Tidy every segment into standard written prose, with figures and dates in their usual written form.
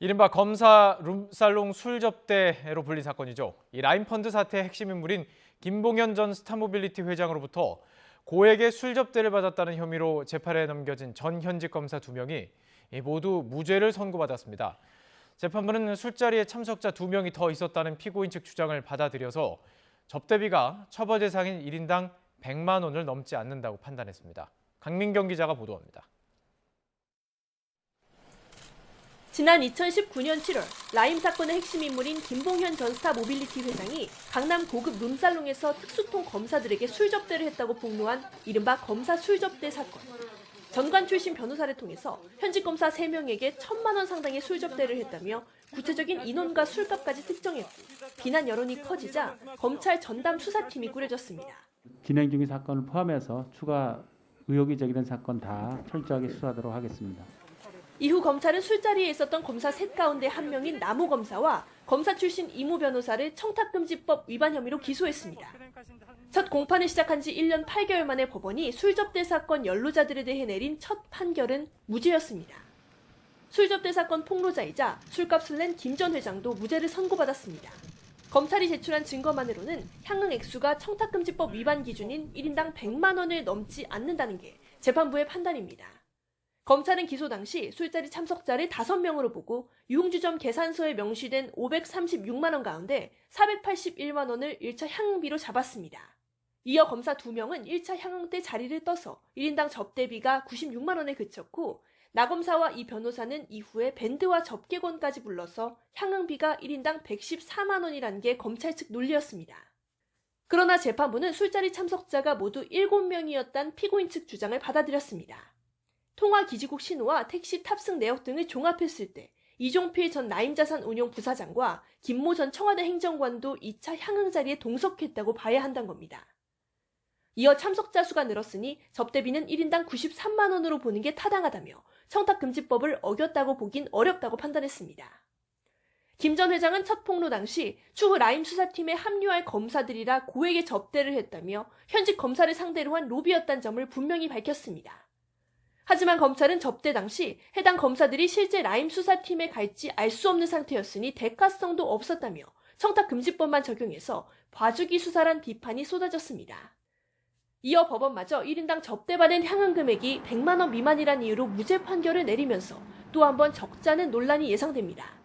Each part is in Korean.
이른바 검사 룸살롱 술 접대로 불린 사건이죠. 이 라임펀드 사태의 핵심 인물인 김봉현 전 스타모빌리티 회장으로부터 고액의 술 접대를 받았다는 혐의로 재판에 넘겨진 전 현직 검사 2명이 모두 무죄를 선고받았습니다. 재판부는 술자리에 참석자 2명이 더 있었다는 피고인 측 주장을 받아들여서 접대비가 처벌 대상인 1인당 100만 원을 넘지 않는다고 판단했습니다. 강민경 기자가 보도합니다. 지난 2019년 7월 라임 사건의 핵심 인물인 김봉현 전 스타모빌리티 회장이 강남 고급 룸살롱에서 특수통 검사들에게 술 접대를 했다고 폭로한 이른바 검사 술 접대 사건. 전관 출신 변호사를 통해서 현직 검사 3명에게 1,000만 원 상당의 술 접대를 했다며 구체적인 인원과 술값까지 특정했고 비난 여론이 커지자 검찰 전담 수사팀이 꾸려졌습니다. 진행 중인 사건을 포함해서 추가 의혹이 제기된 사건 다 철저하게 수사하도록 하겠습니다. 이후 검찰은 술자리에 있었던 검사 셋 가운데 1명인 남우 검사와 검사 출신 이모 변호사를 청탁금지법 위반 혐의로 기소했습니다. 첫 공판을 시작한 지 1년 8개월 만에 법원이 술접대 사건 연루자들에 대해 내린 첫 판결은 무죄였습니다. 술접대 사건 폭로자이자 술값을 낸 김 전 회장도 무죄를 선고받았습니다. 검찰이 제출한 증거만으로는 향응 액수가 청탁금지법 위반 기준인 1인당 100만 원을 넘지 않는다는 게 재판부의 판단입니다. 검찰은 기소 당시 술자리 참석자를 5명으로 보고 유흥주점 계산서에 명시된 536만 원 가운데 481만 원을 1차 향응비로 잡았습니다. 이어 검사 2명은 1차 향응 때 자리를 떠서 1인당 접대비가 96만 원에 그쳤고 나 검사와 이 변호사는 이후에 밴드와 접객원까지 불러서 향응비가 1인당 114만 원이라는 게 검찰 측 논리였습니다. 그러나 재판부는 술자리 참석자가 모두 7명이었다는 피고인 측 주장을 받아들였습니다. 통화기지국 신호와 택시 탑승 내역 등을 종합했을 때 이종필 전 나임자산운용 부사장과 김모 전 청와대 행정관도 2차 향응 자리에 동석했다고 봐야 한다는 겁니다. 이어 참석자 수가 늘었으니 접대비는 1인당 93만 원으로 보는 게 타당하다며 청탁금지법을 어겼다고 보긴 어렵다고 판단했습니다. 김 전 회장은 첫 폭로 당시 추후 라임 수사팀에 합류할 검사들이라 고액의 접대를 했다며 현직 검사를 상대로 한 로비였다는 점을 분명히 밝혔습니다. 하지만 검찰은 접대 당시 해당 검사들이 실제 라임 수사팀에 갈지 알 수 없는 상태였으니 대가성도 없었다며 청탁금지법만 적용해서 봐주기 수사란 비판이 쏟아졌습니다. 이어 법원마저 1인당 접대받은 향응 금액이 100만 원 미만이란 이유로 무죄 판결을 내리면서 또 한 번 적자는 논란이 예상됩니다.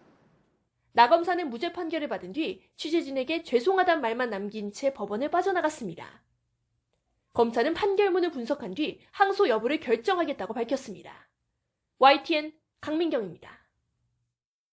나 검사는 무죄 판결을 받은 뒤 취재진에게 죄송하단 말만 남긴 채 법원을 빠져나갔습니다. 검찰은 판결문을 분석한 뒤 항소 여부를 결정하겠다고 밝혔습니다. YTN 강민경입니다.